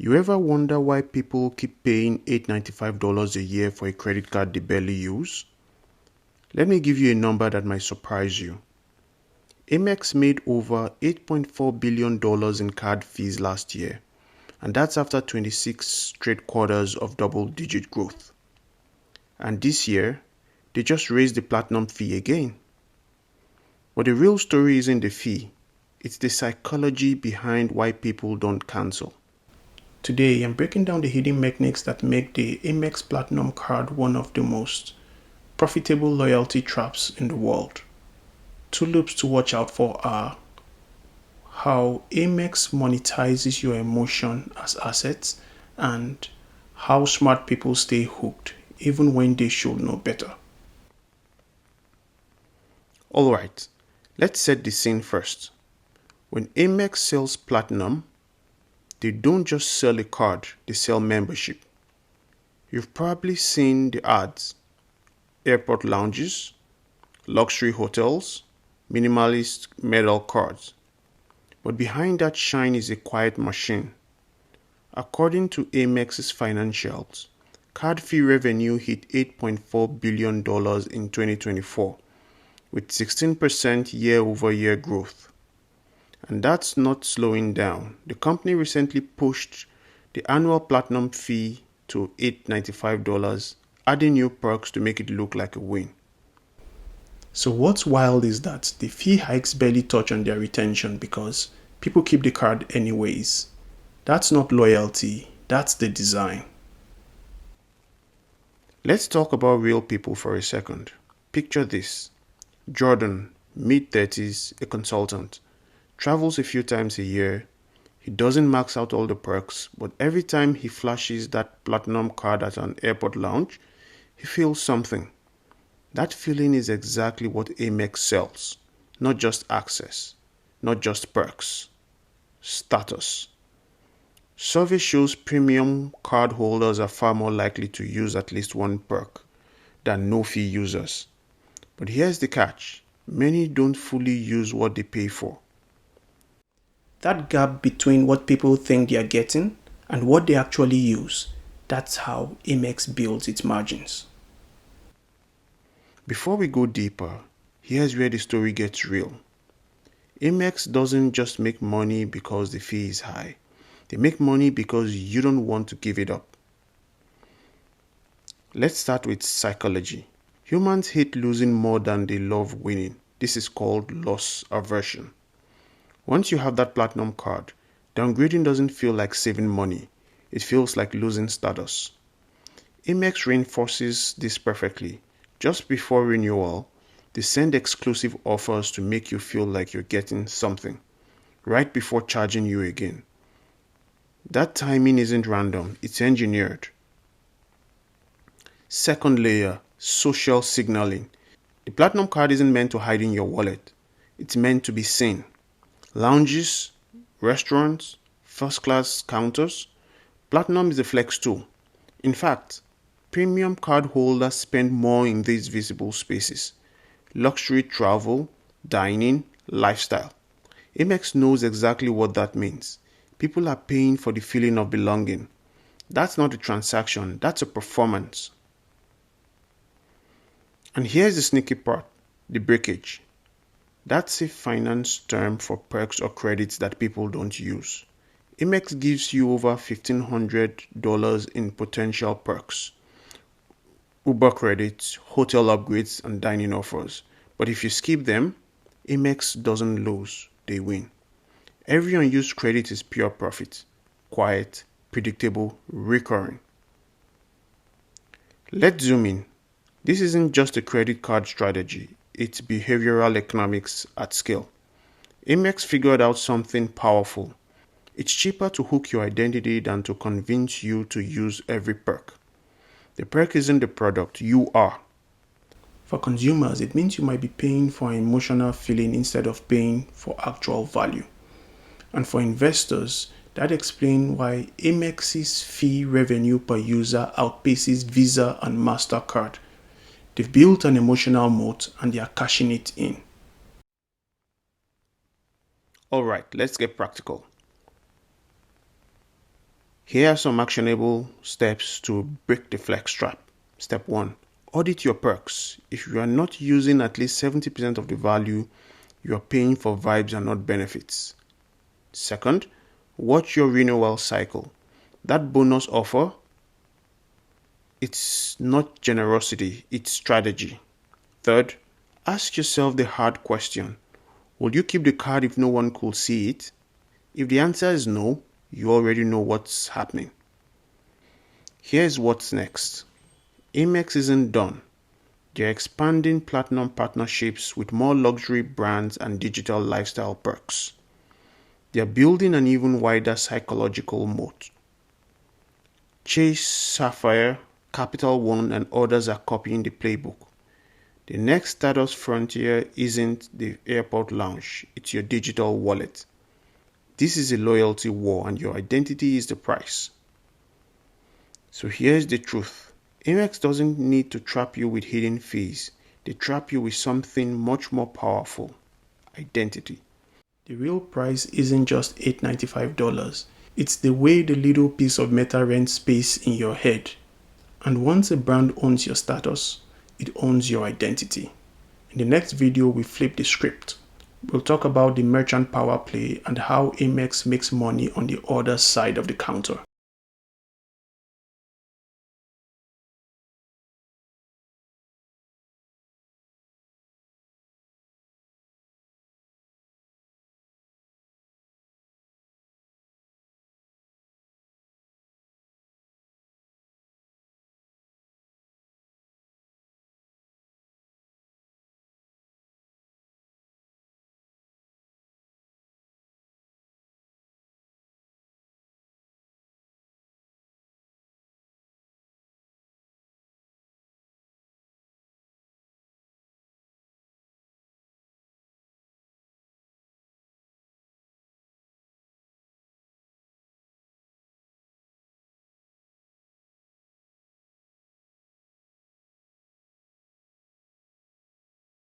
You ever wonder why people keep paying $895 a year for a credit card they barely use? Let me give you a number that might surprise you. AMEX made over $8.4 billion in card fees last year, and that's after 26 straight quarters of double-digit growth. And this year, they just raised the platinum fee again. But the real story isn't the fee, it's the psychology behind why people don't cancel. Today, I'm breaking down the hidden mechanics that make the AMEX Platinum card one of the most profitable loyalty traps in the world. Two loops to watch out for are how AMEX monetizes your emotion as assets and how smart people stay hooked even when they should know better. Alright, let's set the scene first. When AMEX sells Platinum, they don't just sell a card, they sell membership. You've probably seen the ads: airport lounges, luxury hotels, minimalist metal cards. But behind that shine is a quiet machine. According to AMEX's financials, card fee revenue hit $8.4 billion in 2024, with 16% year-over-year growth. And that's not slowing down. The company recently pushed the annual platinum fee to $895, adding new perks to make it look like a win. So what's wild is that the fee hikes barely touch on their retention because people keep the card anyways. That's not loyalty, that's the design. Let's talk about real people for a second. Picture this. Jordan, mid-30s, a consultant, travels a few times a year. He doesn't max out all the perks, but every time he flashes that platinum card at an airport lounge, he feels something. That feeling is exactly what AMEX sells. Not just access, not just perks. Status. Survey shows premium card holders are far more likely to use at least one perk than no-fee users. But here's the catch. Many don't fully use what they pay for. That gap between what people think they are getting and what they actually use, that's how AMEX builds its margins. Before we go deeper, here's where the story gets real. AMEX doesn't just make money because the fee is high. They make money because you don't want to give it up. Let's start with psychology. Humans hate losing more than they love winning. This is called loss aversion. Once you have that platinum card, downgrading doesn't feel like saving money. It feels like losing status. AMEX reinforces this perfectly. Just before renewal, they send exclusive offers to make you feel like you're getting something, right before charging you again. That timing isn't random, it's engineered. Second layer, social signaling. The platinum card isn't meant to hide in your wallet. It's meant to be seen. Lounges, restaurants, first-class counters. Platinum is a flex tool. In fact, premium card holders spend more in these visible spaces. Luxury travel, dining, lifestyle. AMEX knows exactly what that means. People are paying for the feeling of belonging. That's not a transaction, that's a performance. And here's the sneaky part, the breakage. That's a finance term for perks or credits that people don't use. AMEX gives you over $1,500 in potential perks. Uber credits, hotel upgrades, and dining offers. But if you skip them, AMEX doesn't lose, they win. Every unused credit is pure profit. Quiet, predictable, recurring. Let's zoom in. This isn't just a credit card strategy. It's behavioral economics at scale. AMEX figured out something powerful. It's cheaper to hook your identity than to convince you to use every perk. The perk isn't the product, you are. For consumers, it means you might be paying for an emotional feeling instead of paying for actual value. And for investors, that explains why AMEX's fee revenue per user outpaces Visa and MasterCard. They've built an emotional moat and they are cashing it in. Alright, let's get practical. Here are some actionable steps to break the flex trap. Step 1. Audit your perks. If you are not using at least 70% of the value, you are paying for vibes and not benefits. Second, watch your renewal cycle. That bonus offer, it's not generosity, it's strategy. Third, ask yourself the hard question. Will you keep the card if no one could see it? If the answer is no, you already know what's happening. Here's what's next. AMEX isn't done. They're expanding platinum partnerships with more luxury brands and digital lifestyle perks. They're building an even wider psychological moat. Chase, Sapphire, Capital One, and others are copying the playbook. The next status frontier isn't the airport lounge, it's your digital wallet. This is a loyalty war and your identity is the price. So here's the truth. AMEX doesn't need to trap you with hidden fees. They trap you with something much more powerful. Identity. The real price isn't just $895. It's the way the little piece of metal rents space in your head. And once a brand owns your status, it owns your identity. In the next video, we flip the script. We'll talk about the merchant power play and how AMEX makes money on the other side of the counter.